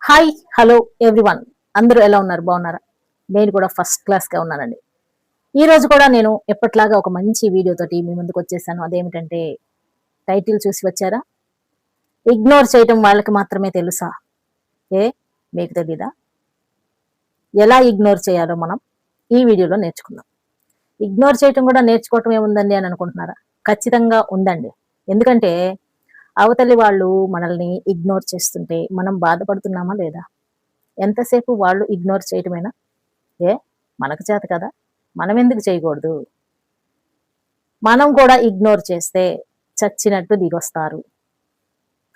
Hi hello everyone, అందరూ ఎలా ఉన్నారు? బాగున్నారా? నేను కూడా ఫస్ట్ క్లాస్గా ఉన్నానండి. ఈ రోజు కూడా నేను ఎప్పట్లాగా ఒక మంచి వీడియో తోటి మీ ముందుకు వచ్చేసాను. అదేమిటంటే, టైటిల్ చూసి వచ్చారా? ఇగ్నోర్ చేయటం వాళ్ళకి మాత్రమే తెలుసా? ఏ మీకు తెలీదా? ఎలా ఇగ్నోర్ చేయాలో మనం ఈ వీడియోలో నేర్చుకుందాం. ఇగ్నోర్ చేయటం కూడా నేర్చుకోవటం ఏముందండి అని అనుకుంటున్నారా? ఖచ్చితంగా ఉందండి. ఎందుకంటే అవతలి వాళ్ళు మనల్ని ఇగ్నోర్ చేస్తుంటే మనం బాధపడుతున్నామా లేదా? ఎంతసేపు వాళ్ళు ఇగ్నోర్ చేయటమేనా? ఏ మనకు చేత కదా, మనం ఎందుకు చేయకూడదు? మనం కూడా ఇగ్నోర్ చేస్తే చచ్చినట్టు దిగొస్తారు.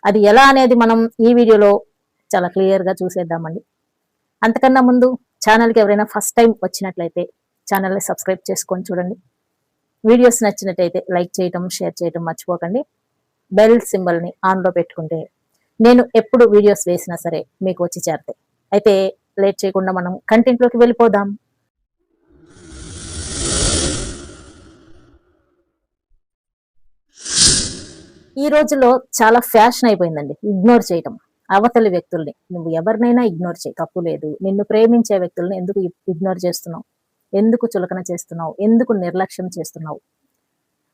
అది ఎలా అనేది మనం ఈ వీడియోలో చాలా క్లియర్గా చూసేద్దామండి. అంతకన్నా ముందు ఛానల్కి ఎవరైనా ఫస్ట్ టైం వచ్చినట్లయితే ఛానల్ని సబ్స్క్రైబ్ చేసుకొని చూడండి. వీడియోస్ నచ్చినట్టయితే లైక్ చేయటం, షేర్ చేయటం మర్చిపోకండి. బెల్ సింబల్ని ఆన్లో పెట్టుకుంటే నేను ఎప్పుడు వీడియోస్ వేసినా సరే మీకు వచ్చి చేరతాయి. అయితే లేట్ చేయకుండా మనం కంటెంట్లోకి వెళ్ళిపోదాం. ఈ రోజుల్లో చాలా ఫ్యాషన్ అయిపోయిందండి ఇగ్నోర్ చేయటం. అవతలి వ్యక్తుల్ని నువ్వు ఎవరినైనా ఇగ్నోర్ చేయి, తప్పు లేదు. నిన్ను ప్రేమించే వ్యక్తుల్ని ఎందుకు ఇగ్నోర్ చేస్తున్నావు? ఎందుకు చులకన చేస్తున్నావు? ఎందుకు నిర్లక్ష్యం చేస్తున్నావు?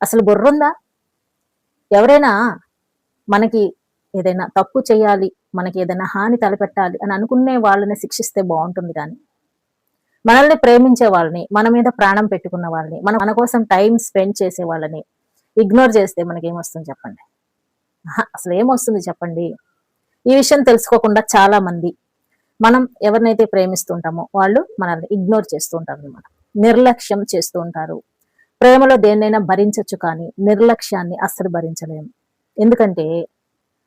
అసలు బుర్రుందా? ఎవరైనా మనకి ఏదైనా తప్పు చేయాలి, మనకి ఏదైనా హాని తలపెట్టాలి అని అనుకునే వాళ్ళని శిక్షిస్తే బాగుంటుంది. కానీ మనల్ని ప్రేమించే వాళ్ళని, మన మీద ప్రాణం పెట్టుకున్న వాళ్ళని, మన కోసం టైం స్పెండ్ చేసే వాళ్ళని ఇగ్నోర్ చేస్తే మనకేమొస్తుంది చెప్పండి? అసలు ఏమొస్తుంది చెప్పండి? ఈ విషయం తెలుసుకోకుండా చాలా మంది మనం ఎవరినైతే ప్రేమిస్తుంటామో వాళ్ళు మనల్ని ఇగ్నోర్ చేస్తూ ఉంటారు అనమాట. నిర్లక్ష్యం చేస్తూ ఉంటారు. ప్రేమలో దేన్నైనా భరించవచ్చు, కానీ నిర్లక్ష్యాన్ని అస్సలు భరించలేము. ఎందుకంటే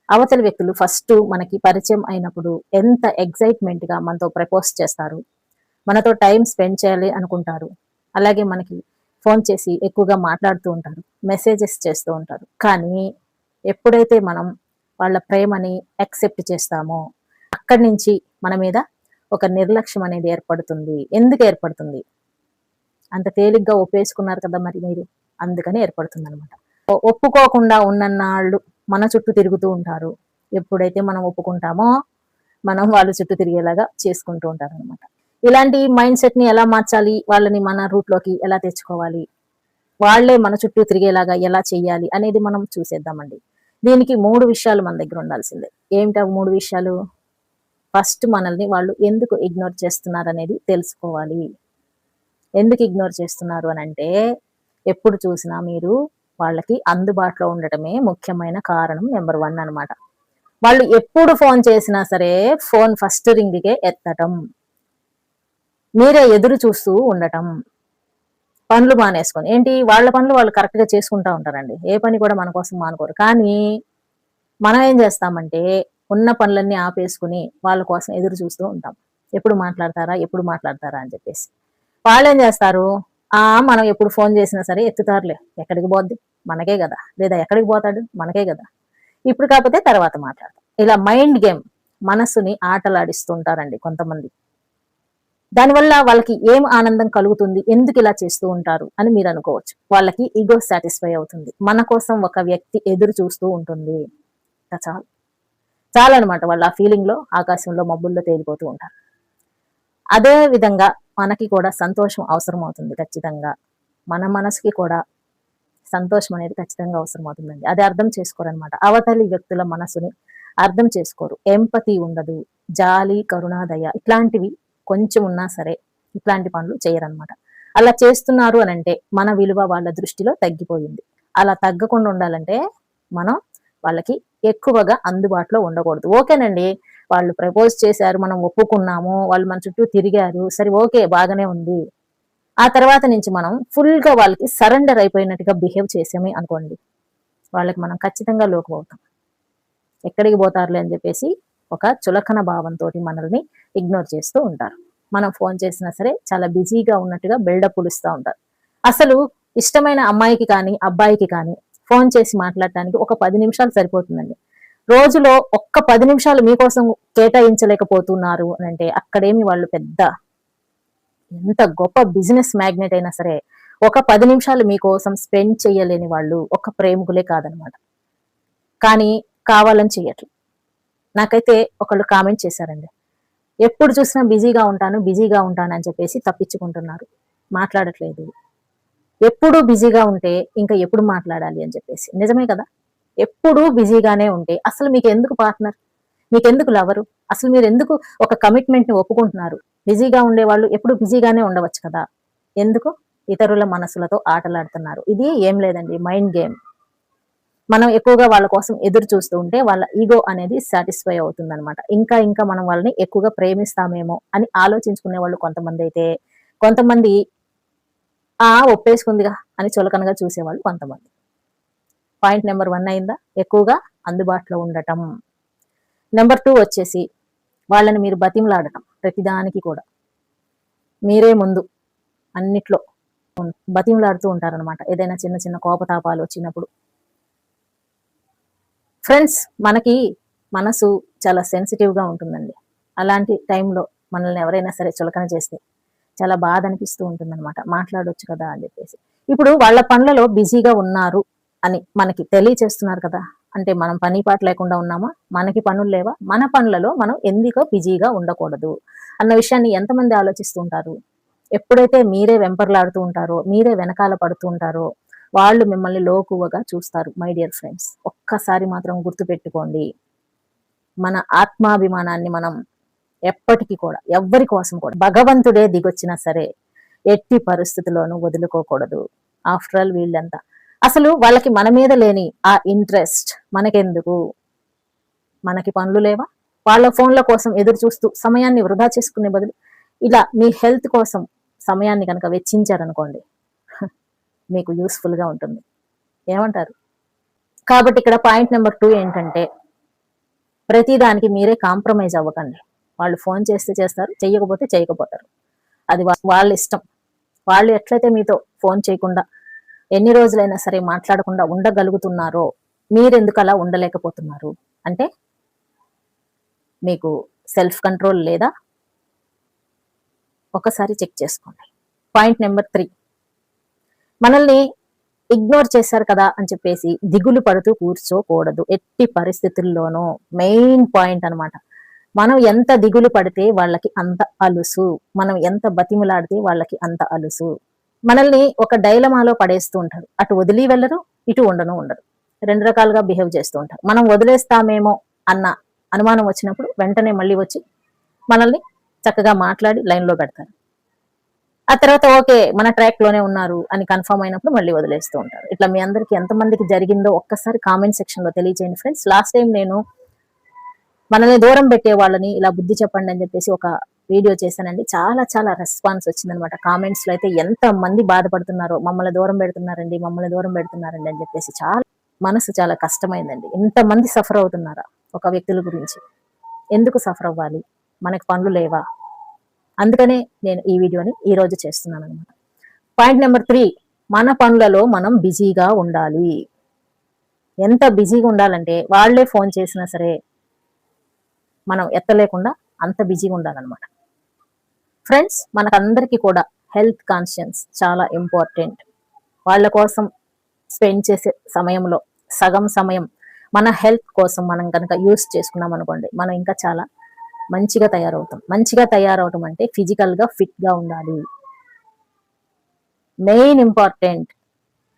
అవతలి వ్యక్తులు ఫస్ట్ మనకి పరిచయం అయినప్పుడు ఎంత ఎగ్జైట్మెంట్ గా మనతో ప్రపోజ్ చేస్తారు, మనతో టైం స్పెండ్ చేయాలి అనుకుంటారు. అలాగే మనకి ఫోన్ చేసి ఎక్కువగా మాట్లాడుతూ ఉంటారు, మెసేజెస్ చేస్తూ ఉంటారు. కానీ ఎప్పుడైతే మనం వాళ్ళ ప్రేమని యాక్సెప్ట్ చేస్తామో అక్కడి నుంచి మన మీద ఒక నిర్లక్ష్యం అనేది ఏర్పడుతుంది. ఎందుకు ఏర్పడుతుంది? అంత తేలిగ్గా ఒప్పేసుకున్నారు కదా మరి మీరు, అందుకని ఏర్పడుతుంది అనమాట. ఒప్పుకోకుండా ఉన్నన్నాళ్ళు మన చుట్టూ తిరుగుతూ ఉంటారు. ఎప్పుడైతే మనం ఒప్పుకుంటామో మనం వాళ్ళ చుట్టూ తిరిగేలాగా చేసుకుంటూ ఉంటారు అనమాట. ఇలాంటి మైండ్ సెట్ ని ఎలా మార్చాలి, వాళ్ళని మన రూట్ లోకి ఎలా తెచ్చుకోవాలి, వాళ్లే మన చుట్టూ తిరిగేలాగా ఎలా చెయ్యాలి అనేది మనం చూసేద్దామండి. దీనికి 3 విషయాలు మన దగ్గర ఉండాల్సిందే. ఏమిటా 3 విషయాలు? ఫస్ట్, మనల్ని వాళ్ళు ఎందుకు ఇగ్నోర్ చేస్తున్నారు అనేది తెలుసుకోవాలి. ఎందుకు ఇగ్నోర్ చేస్తున్నారు అని అంటే, ఎప్పుడు చూసినా మీరు వాళ్ళకి అందుబాటులో ఉండటమే ముఖ్యమైన కారణం. నెంబర్ 1 అనమాట. వాళ్ళు ఎప్పుడు ఫోన్ చేసినా సరే ఫోన్ ఫస్ట్ రింగ్కే ఎత్తటం, మీరే ఎదురు చూస్తూ ఉండటం, పనులు మానేసుకొని. ఏంటి, వాళ్ళ పనులు వాళ్ళు కరెక్ట్ గా చేసుకుంటా ఉంటారండి. ఏ పని కూడా మన కోసం మానుకోరు. కానీ మనం ఏం చేస్తామంటే ఉన్న పనులన్నీ ఆపేసుకుని వాళ్ళ కోసం ఎదురు చూస్తూ ఉంటాం. ఎప్పుడు మాట్లాడతారా, ఎప్పుడు మాట్లాడతారా అని చెప్పేసి. వాళ్ళు ఏం చేస్తారు, మనం ఎప్పుడు ఫోన్ చేసినా సరే ఎత్తుతారులే, ఎక్కడికి పోద్ది మనకే కదా, లేదా ఎక్కడికి పోతాడు మనకే కదా, ఇప్పుడు కాకపోతే తర్వాత మాట్లాడతాం. ఇలా మైండ్ గేమ్, మనస్సుని ఆటలాడిస్తుంటారండి కొంతమంది. దానివల్ల వాళ్ళకి ఏం ఆనందం కలుగుతుంది, ఎందుకు ఇలా చేస్తూ ఉంటారు అని మీరు అనుకోవచ్చు. వాళ్ళకి ఈగో సాటిస్ఫై అవుతుంది. మన కోసం ఒక వ్యక్తి ఎదురు చూస్తూ ఉంటుంది, చాలు చాలు అనమాట. వాళ్ళు ఆ ఫీలింగ్ లో ఆకాశంలో మబ్బుల్లో తేలిపోతూ ఉంటారు. అదే విధంగా మనకి కూడా సంతోషం అవసరం అవుతుంది. ఖచ్చితంగా మన మనసుకి కూడా సంతోషం అనేది ఖచ్చితంగా అవసరం అవుతుందండి. అది అర్థం చేసుకోరనమాట. అవతలి వ్యక్తుల మనసుని అర్థం చేసుకోరు. ఎంపతి ఉండదు, జాలి, కరుణ, దయ ఇట్లాంటివి కొంచెం ఉన్నా సరే ఇట్లాంటి పనులు చేయరనమాట. అలా చేస్తున్నారు అని అంటే మన విలువ వాళ్ళ దృష్టిలో తగ్గిపోయింది. అలా తగ్గకుండా ఉండాలంటే మనం వాళ్ళకి ఎక్కువగా అందుబాటులో ఉండకూడదు. ఓకేనండి, వాళ్ళు ప్రపోజ్ చేశారు, మనం ఒప్పుకున్నాము, వాళ్ళు మన చుట్టూ తిరిగారు, సరే ఓకే బాగానే ఉంది. ఆ తర్వాత నుంచి మనం ఫుల్ గా వాళ్ళకి సరెండర్ అయిపోయినట్టుగా బిహేవ్ చేసామే అనుకోండి, వాళ్ళకి మనం ఖచ్చితంగా లోకు అవుతాం. ఎక్కడికి పోతారులే అని చెప్పేసి ఒక చులకన భావంతో మనల్ని ఇగ్నోర్ చేస్తూ ఉంటారు. మనం ఫోన్ చేసినా సరే చాలా బిజీగా ఉన్నట్టుగా బిల్డప్ ఇస్తూ ఉంటారు. అసలు ఇష్టమైన అమ్మాయికి కానీ అబ్బాయికి కానీ ఫోన్ చేసి మాట్లాడటానికి ఒక 10 నిమిషాలు సరిపోతుందండి. రోజులో ఒక్క 10 నిమిషాలు మీకోసం కేటాయించలేకపోతున్నారు అని అంటే అక్కడేమి వాళ్ళు పెద్ద ఎంత గొప్ప బిజినెస్ మ్యాగ్నెట్ అయినా సరే ఒక 10 నిమిషాలు మీకోసం స్పెండ్ చేయలేని వాళ్ళు ఒక ప్రేమికులే కాదనమాట. కానీ కావాలని చెయ్యట్లేదు. నాకైతే ఒకళ్ళు కామెంట్ చేశారండి, ఎప్పుడు చూసినా బిజీగా ఉంటాను అని చెప్పేసి తప్పించుకుంటున్నారు, మాట్లాడట్లేదు. ఎప్పుడు బిజీగా ఉంటే ఇంకా ఎప్పుడు మాట్లాడాలి అని చెప్పేసి. నిజమే కదా? ఎప్పుడు బిజీగానే ఉంటే అసలు మీకు ఎందుకు పార్ట్నర్, మీకెందుకు లవరు, అసలు మీరు ఎందుకు ఒక కమిట్మెంట్ ని ఒప్పుకుంటున్నారు? బిజీగా ఉండేవాళ్ళు ఎప్పుడు బిజీగానే ఉండవచ్చు కదా, ఎందుకు ఇతరుల మనసులతో ఆటలాడుతున్నారు? ఇది ఏం లేదండి, మైండ్ గేమ్. మనం ఎక్కువగా వాళ్ళ కోసం ఎదురు చూస్తూ ఉంటే వాళ్ళ ఈగో అనేది సాటిస్ఫై అవుతుంది అనమాట. ఇంకా ఇంకా మనం వాళ్ళని ఎక్కువగా ప్రేమిస్తామేమో అని ఆలోచించుకునే వాళ్ళు కొంతమంది అయితే, కొంతమంది ఒప్పేసుకుందిగా అని చులకనగా చూసేవాళ్ళు కొంతమంది. పాయింట్ నెంబర్ 1 అయిందా? ఎక్కువగా అందుబాటులో ఉండటం. నెంబర్ 2 వచ్చేసి వాళ్ళని మీరు బతిమలాడటం. ప్రతిదానికి కూడా మీరే ముందు అన్నిట్లో బతిమలాడుతూ ఉంటారనమాట, ఏదైనా చిన్న చిన్న కోపతాపాలు వచ్చినప్పుడు. ఫ్రెండ్స్, మనకి మనసు చాలా సెన్సిటివ్ గా ఉంటుందండి. అలాంటి టైంలో మనల్ని ఎవరైనా సరే చులకన చేస్తే చాలా బాధ అనిపిస్తూ ఉంటుంది అనమాట. మాట్లాడొచ్చు కదా అని చెప్పేసి. ఇప్పుడు వాళ్ళ పనులలో బిజీగా ఉన్నారు అని మనకి తెలియచేస్తున్నారు కదా, అంటే మనం పని పాట లేకుండా ఉన్నామా? మనకి పనులు లేవా? మన పనులలో మనం ఎందుకో బిజీగా ఉండకూడదు అన్న విషయాన్ని ఎంతమంది ఆలోచిస్తూ ఉంటారు? ఎప్పుడైతే మీరే వెంపర్లాడుతూ ఉంటారో, మీరే వెనకాల పడుతూ ఉంటారో, వాళ్ళు మిమ్మల్ని లోకువగా చూస్తారు. మై డియర్ ఫ్రెండ్స్, ఒక్కసారి మాత్రం గుర్తుపెట్టుకోండి, మన ఆత్మాభిమానాన్ని మనం ఎప్పటికీ కూడా ఎవ్వరి కోసం కూడా భగవంతుడే దిగొచ్చినా సరే ఎట్టి పరిస్థితుల్లోనూ వదులుకోకూడదు. ఆఫ్టర్ ఆల్ వీళ్ళంతా అసలు వాళ్ళకి మన మీద లేని ఆ ఇంట్రెస్ట్ మనకెందుకు? మనకి పనులు లేవా? వాళ్ళ ఫోన్ల కోసం ఎదురు చూస్తూ సమయాన్ని వృధా చేసుకునే బదులు ఇలా మీ హెల్త్ కోసం సమయాన్ని కనుక వెచ్చించారనుకోండి, మీకు యూస్ఫుల్ గా ఉంటుంది. ఏమంటారు? కాబట్టి ఇక్కడ పాయింట్ నెంబర్ 2 ఏంటంటే, ప్రతిదానికి మీరే కాంప్రమైజ్ అవ్వకండి. వాళ్ళు ఫోన్ చేస్తే చేస్తారు, చెయ్యకపోతే చేయకపోతారు. అది వాళ్ళ ఇష్టం. వాళ్ళు ఎట్లయితే మీతో ఫోన్ చేయకుండా ఎన్ని రోజులైనా సరే మాట్లాడకుండా ఉండగలుగుతున్నారో, మీరెందుకు అలా ఉండలేకపోతున్నారు? అంటే మీకు సెల్ఫ్ కంట్రోల్ లేదా? ఒకసారి చెక్ చేసుకోండి. పాయింట్ నెంబర్ 3, మనల్ని ఇగ్నోర్ చేశారు కదా అని చెప్పేసి దిగులు పడుతూ కూర్చోకూడదు ఎట్టి పరిస్థితుల్లోనూ. మెయిన్ పాయింట్ అనమాట. మనం ఎంత దిగులు పడితే వాళ్ళకి అంత అలుసు, మనం ఎంత బతిమలాడితే వాళ్ళకి అంత అలుసు. మనల్ని ఒక డైలమాలో పడేస్తూ ఉంటారు. అటు వదిలి వెళ్ళరు, ఇటు ఉండరు. 2 రకాలుగా బిహేవ్ చేస్తూ ఉంటారు. మనం వదిలేస్తామేమో అన్న అనుమానం వచ్చినప్పుడు వెంటనే మళ్ళీ వచ్చి మనల్ని చక్కగా మాట్లాడి లైన్లో పెడతారు. ఆ తర్వాత ఓకే మన ట్రాక్ లోనే ఉన్నారు అని కన్ఫర్మ్ అయినప్పుడు మళ్ళీ వదిలేస్తూ ఉంటారు. ఇట్లా మీ అందరికి ఎంతమందికి జరిగిందో ఒక్కసారి కామెంట్ సెక్షన్ లో తెలియజేయండి ఫ్రెండ్స్. లాస్ట్ టైం నేను మనల్ని దూరం పెట్టే వాళ్ళని ఇలా బుద్ధి చెప్పండి అని చెప్పేసి ఒక వీడియో చేశానండి. చాలా చాలా రెస్పాన్స్ వచ్చిందనమాట. కామెంట్స్ లో అయితే ఎంత మంది బాధపడుతున్నారో, మమ్మల్ని దూరం పెడుతున్నారండి అని చెప్పేసి. చాలా మనసు చాలా కష్టమైందండి. ఇంతమంది సఫర్ అవుతున్నారా ఒక వ్యక్తుల గురించి? ఎందుకు సఫర్ అవ్వాలి? మనకి పనులు లేవా? అందుకనే నేను ఈ వీడియోని ఈ రోజు చేస్తున్నాను అనమాట. పాయింట్ నెంబర్ 3, మన పనులలో మనం బిజీగా ఉండాలి. ఎంత బిజీగా ఉండాలంటే వాళ్లే ఫోన్ చేసినా సరే మనం ఎత్తలేకుండా అంత బిజీగా ఉండాలన్నమాట. ఫ్రెండ్స్, మనకందరికీ కూడా హెల్త్ కాన్షియన్స్ చాలా ఇంపార్టెంట్. వాళ్ళ కోసం స్పెండ్ చేసే సమయంలో సగం సమయం మన హెల్త్ కోసం మనం కనుక యూస్ చేసుకున్నాం అనుకోండి, మనం ఇంకా చాలా మంచిగా తయారవుతాం. మంచిగా తయారవటం అంటే ఫిజికల్ గా ఫిట్ గా ఉండాలి. మెయిన్ ఇంపార్టెంట్,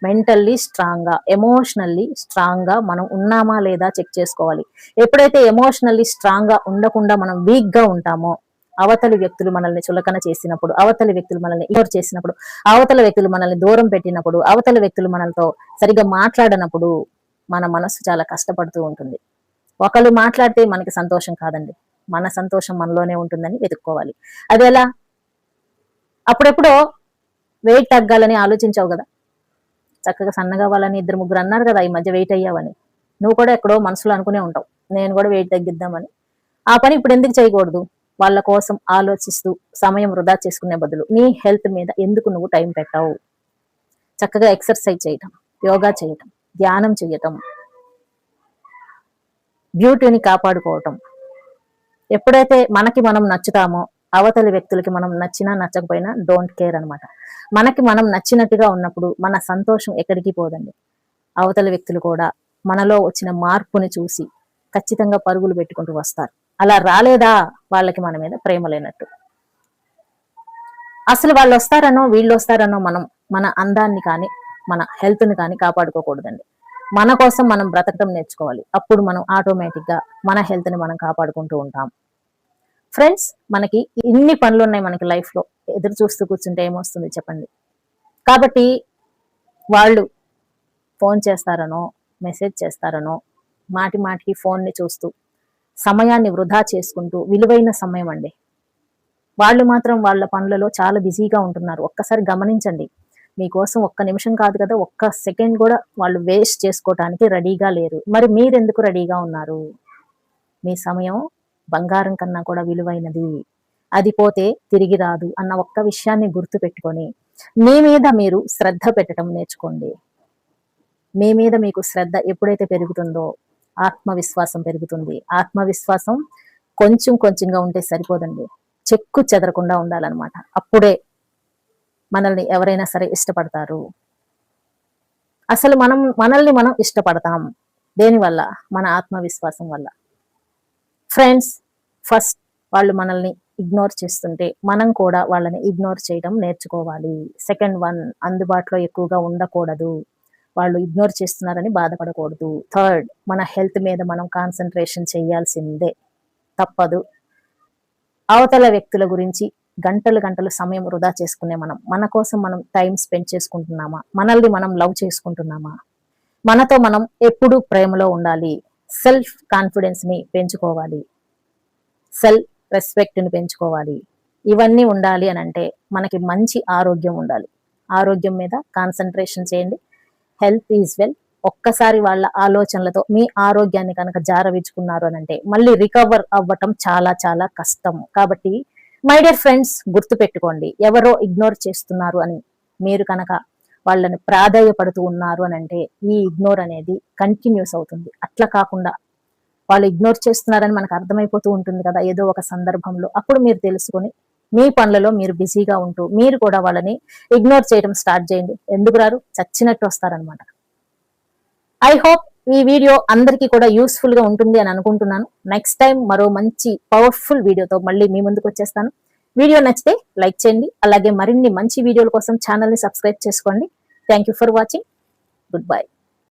మెంటల్లీ స్ట్రాంగ్ గా, ఎమోషనల్లీ స్ట్రాంగ్ గా మనం ఉన్నామా లేదా చెక్ చేసుకోవాలి. ఎప్పుడైతే ఎమోషనల్లీ స్ట్రాంగ్ గా ఉండకుండా మనం వీక్ గా ఉంటామో, అవతలి వ్యక్తులు మనల్ని చులకన చేసినప్పుడు, అవతలి వ్యక్తులు మనల్ని ఇగ్నోర్ చేసినప్పుడు, అవతల వ్యక్తులు మనల్ని దూరం పెట్టినప్పుడు, అవతల వ్యక్తులు మనలతో సరిగ్గా మాట్లాడనప్పుడు మన మనసు చాలా కష్టపడుతూ ఉంటుంది. ఒకళ్ళు మాట్లాడితే మనకి సంతోషం కాదండి, మన సంతోషం మనలోనే ఉంటుందని వెతుక్కోవాలి. అది ఎలా? అప్పుడెప్పుడో వెయిట్ తగ్గాలని ఆలోచించావు కదా, చక్కగా సన్నగా అవ్వాలని 2-3 అన్నారు కదా ఈ మధ్య వెయిట్ అయ్యావని. నువ్వు కూడా ఎక్కడో మనసులో అనుకునే ఉంటావు, నేను కూడా వెయిట్ తగ్గిద్దామని. ఆ పని ఇప్పుడు ఎందుకు చేయకూడదు? వాళ్ళ కోసం ఆలోచిస్తూ సమయం వృధా చేసుకునే బదులు నీ హెల్త్ మీద ఎందుకు నువ్వు టైం పెట్టావు? చక్కగా ఎక్సర్సైజ్ చేయటం, యోగా చేయటం, ధ్యానం చేయటం, బ్యూటీని కాపాడుకోవటం. ఎప్పుడైతే మనకి మనం నచ్చుతామో, అవతలి వ్యక్తులకి మనం నచ్చినా నచ్చకపోయినా డోంట్ కేర్ అనమాట. మనకి మనం నచ్చినట్టుగా ఉన్నప్పుడు మన సంతోషం ఎక్కడికి పోదండి. అవతలి వ్యక్తులు కూడా మనలో వచ్చిన మార్పుని చూసి ఖచ్చితంగా పరుగులు పెట్టుకుంటూ వస్తారు. అలా రాలేదా వాళ్ళకి మన మీద ప్రేమ లేనట్టు. అసలు వాళ్ళు వస్తారనో వీళ్ళు వస్తారనో మనం మన అందాన్ని కానీ మన హెల్త్ని కానీ కాపాడుకోకూడదండి. మన కోసం మనం బ్రతకడం నేర్చుకోవాలి. అప్పుడు మనం ఆటోమేటిక్ గా మన హెల్త్ని మనం కాపాడుకుంటూ ఉంటాం. ఫ్రెండ్స్, మనకి ఇన్ని పనులు ఉన్నాయి మనకి లైఫ్ లో, ఎదురు చూస్తూ కూర్చుంటే ఏమొస్తుంది చెప్పండి. కాబట్టి వాళ్ళు ఫోన్ చేస్తారనో మెసేజ్ చేస్తారనో మాటి మాటికి ఫోన్ని చూస్తూ సమయాన్ని వృధా చేసుకుంటూ, విలువైన సమయం అండి, వాళ్ళు మాత్రం వాళ్ళ పనులలో చాలా బిజీగా ఉంటున్నారు. ఒక్కసారి గమనించండి. మీకోసం ఒక్క నిమిషం కాదు కదా, ఒక్క సెకండ్ కూడా వాళ్ళు వేస్ట్ చేసుకోవటానికి రెడీగా లేరు. మరి మీరెందుకు రెడీగా ఉన్నారు? మీ సమయం బంగారం కన్నా కూడా విలువైనది. అది పోతే తిరిగి రాదు అన్న ఒక్క విషయాన్ని గుర్తు పెట్టుకొని మీ మీద మీరు శ్రద్ధ పెట్టడం నేర్చుకోండి. మీ మీద మీకు శ్రద్ధ ఎప్పుడైతే పెరుగుతుందో ఆత్మవిశ్వాసం పెరుగుతుంది. ఆత్మవిశ్వాసం కొంచెం కొంచెంగా ఉంటే సరిపోదండి, చెక్కు చెదరకుండా ఉండాలన్నమాట. అప్పుడే మనల్ని ఎవరైనా సరే ఇష్టపడతారు. అసలు మనల్ని మనం ఇష్టపడతాం దేనివల్ల? మన ఆత్మవిశ్వాసం వల్ల. ఫ్రెండ్స్, ఫస్ట్ వాళ్ళు మనల్ని ఇగ్నోర్ చేస్తుంటే మనం కూడా వాళ్ళని ఇగ్నోర్ చేయడం నేర్చుకోవాలి. సెకండ్ వన్, అందుబాటులో ఎక్కువగా ఉండకూడదు. వాళ్ళు ఇగ్నోర్ చేస్తున్నారని బాధపడకూడదు. థర్డ్, మన హెల్త్ మీద మనం కాన్సన్ట్రేషన్ చేయాల్సిందే, తప్పదు. అవతల వ్యక్తుల గురించి గంటలు గంటలు సమయం వృధా చేసుకునే మన కోసం మనం టైం స్పెండ్ చేసుకుంటున్నామా? మనల్ని మనం లవ్ చేసుకుంటున్నామా? మనతో మనం ఎప్పుడు ప్రేమలో ఉండాలి. సెల్ఫ్ కాన్ఫిడెన్స్ ని పెంచుకోవాలి. సెల్ఫ్ రెస్పెక్ట్ ని పెంచుకోవాలి. ఇవన్నీ ఉండాలి అని అంటే మనకి మంచి ఆరోగ్యం ఉండాలి. ఆరోగ్యం మీద కాన్సన్ట్రేషన్ చేయండి. Health is well. ఒక్కసారి వాళ్ళ ఆలోచనలతో మీ ఆరోగ్యాన్ని కనుక జారవించుకున్నారు అని అంటే మళ్ళీ రికవర్ అవ్వటం చాలా చాలా కష్టం. కాబట్టి మై డియర్ ఫ్రెండ్స్, గుర్తు పెట్టుకోండి, ఎవరో ఇగ్నోర్ చేస్తున్నారు అని మీరు కనుక వాళ్ళని ప్రాధాన్యపడుతూ ఉన్నారు అని అంటే ఈ ఇగ్నోర్ అనేది కంటిన్యూస్ అవుతుంది. అట్లా కాకుండా వాళ్ళు ఇగ్నోర్ చేస్తున్నారని మనకు అర్థమైపోతూ ఉంటుంది కదా ఏదో ఒక సందర్భంలో, అప్పుడు మీరు తెలుసుకొని మీ పనులలో మీరు బిజీగా ఉంటూ మీరు కూడా వాళ్ళని ఇగ్నోర్ చేయడం స్టార్ట్ చేయండి. ఎందుకు రారు? చచ్చినట్టు వస్తారనమాట. ఐ హోప్ ఈ వీడియో అందరికీ కూడా యూస్ఫుల్ గా ఉంటుంది అని అనుకుంటున్నాను. నెక్స్ట్ టైం మరో మంచి పవర్ఫుల్ వీడియోతో మళ్ళీ మీ ముందుకు వచ్చేస్తాను. వీడియో నచ్చితే లైక్ చేయండి. అలాగే మరిన్ని మంచి వీడియోల కోసం ఛానల్ ని సబ్స్క్రైబ్ చేసుకోండి. Thank you for watching. Good bye.